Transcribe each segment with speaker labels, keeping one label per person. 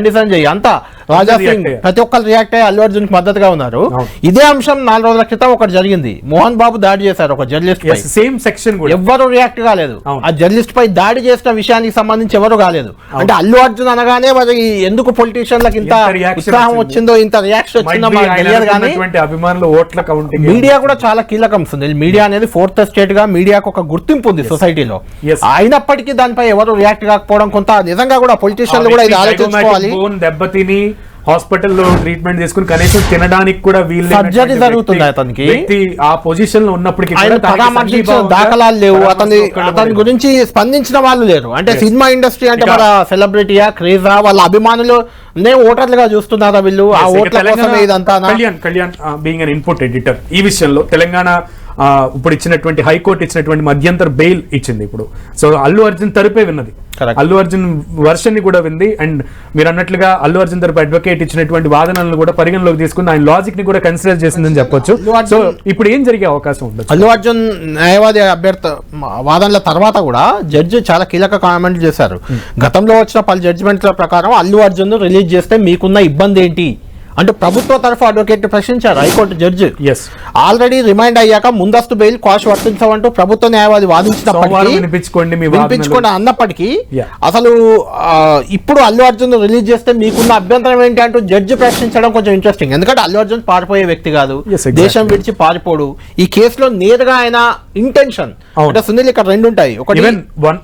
Speaker 1: సంజయ్ అంతా రాజా సింగ్ ప్రతి ఒక్కరు రియాక్ట్ అయ్యి అల్లు అర్జున్ కి మద్దతుగా ఉన్నారు. ఇదే అంశం 4 రోజుల క్రితం ఒకటి జరిగింది. మోహన్ బాబు దాడి చేశారు ఒక జర్నలిస్ట్ పై.
Speaker 2: సేమ్ సెక్షన్
Speaker 1: ఎవరు రియాక్ట్ కాలేదు. ఆ జర్నలిస్ట్ పై దాడి చేసిన విషయానికి సంబంధించి ఎవరు కాలేదు. అంటే అల్లు అర్జున్ అనగానే మరి ఎందుకు పొలిటీషియన్లకు ఇంత ఉత్సాహం వచ్చిందో, ఇంత రియాక్షన్ వచ్చిందో మనకు తెలియదు. కానీ
Speaker 2: అభిమానులు ఓట్ల కౌంటింగ్
Speaker 1: మీడియా కూడా చాలా కీలకం. మీడియా అనేది 4th స్టేట్ గా మీడియాకు ఒక గుర్తింపు ఉంది సొసైటీలో. అయినప్పటికీ దానిపై ఎవరు రియాక్ట్ కాకపోవడం కొంత నిజంగా కూడా పొలిటీషియన్లు కూడా ఇది ఆలోచించుకోవాలి.
Speaker 2: దెబ్బతిని హాస్పిటల్లో ట్రీట్మెంట్ తీసుకుని కనీసం తినడానికి కూడా వీళ్ళు
Speaker 1: సర్జరీ జరుగుతుంది అతనికి.
Speaker 2: ఆ పొజిషన్ లో ఉన్నప్పటికీ
Speaker 1: పరామర్శించిన దాఖలాలు లేవు. అతని గురించి స్పందించిన వాళ్ళు లేరు. అంటే సినిమా ఇండస్ట్రీ అంటే మన సెలబ్రిటీయా, క్రేజా, వాళ్ళ అభిమానులు ఓటర్లుగా చూస్తున్నారా వీళ్ళు? ఆ ఓట్ల కోసమే ఇదంతా.
Speaker 2: Kalyan being an input editor, ఈ విషయంలో తెలంగాణ ఇప్పుడు ఇచ్చినటువంటి హైకోర్టు ఇచ్చినటువంటి మధ్యంతర బెయిల్ ఇచ్చింది ఇప్పుడు. సో అల్లు అర్జున్ తరపే విన్నది, అల్లు అర్జున్ వర్షన్ ని కూడా వింది. అండ్ మీరు అన్నట్లుగా అల్లు అర్జున్ తరపు అడ్వకేట్ ఇచ్చినటువంటి వాదనలను కూడా పరిగణలోకి తీసుకుని ఆయన లాజిక్ ని కూడా కన్సిడర్ చేసిందని చెప్పొచ్చు. సో ఇప్పుడు ఏం జరిగే అవకాశం ఉండదు?
Speaker 1: అల్లు అర్జున్ న్యాయవాది అభ్యర్థి వాదనల తర్వాత కూడా జడ్జి చాలా కీలక కామెంట్ చేశారు. గతంలో వచ్చిన పలు జడ్జిమెంట్ల ప్రకారం అల్లు అర్జున్ రిలీజ్ చేస్తే మీకున్న ఇబ్బంది ఏంటి అంటే ప్రభుత్వ తరఫు అడ్వకేట్ ప్రశ్నించారు హైకోర్టు జడ్జి. ఆల్రెడీ రిమైండ్ అయ్యాక ముందస్తు బెయిల్ క్వాష్ వర్తించవంటూ ప్రభుత్వ న్యాయవాది వాదించినప్పటికీ వినిపించుకోండి అన్నప్పటికీ అసలు ఇప్పుడు అల్లు అర్జున్ రిలీజ్ చేస్తే మీకున్న అభ్యంతరం ఏంటి అంటూ జడ్జి ప్రశ్నించడం కొంచెం ఇంట్రెస్టింగ్. ఎందుకంటే అల్లు అర్జున్ పారిపోయే వ్యక్తి కాదు, దేశం విడిచి పారిపోడు. ఈ కేసులో నేరుగా ఆయన ఇంటెన్షన్ అంటే సునీల్ ఇక్కడ రెండు ఉంటాయి. ఒకటి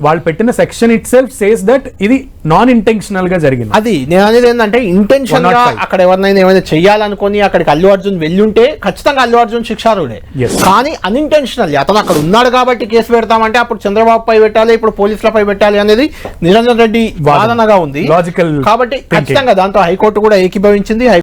Speaker 2: వాళ్ళు పెట్టిన section it self says that ఇది నాన్ ఇంటెన్షనల్ గా జరిగింది.
Speaker 1: అది నేను అనేది ఏంటంటే ఇంటెన్షన్ గా అక్కడ ఎవరినైనా ఏమైనా చెయ్యాలనుకుని అక్కడికి అల్లు అర్జున్ వెళ్ళుంటే ఖచ్చితంగా అల్లు అర్జున్ శిక్షార్హుడే. కానీ అన్ఇంటెన్షనల్ అతను అక్కడ ఉన్నాడు కాబట్టి కేసు పెడతామంటే అప్పుడు చంద్రబాబు పై పెట్టాలి, ఇప్పుడు పోలీసులపై పెట్టాలి అనేది నిరంజన్ రెడ్డి వాదనగా ఉంది.
Speaker 2: లాజికల్
Speaker 1: కాబట్టి ఖచ్చితంగా దాంతో హైకోర్టు కూడా ఏకీభవించింది.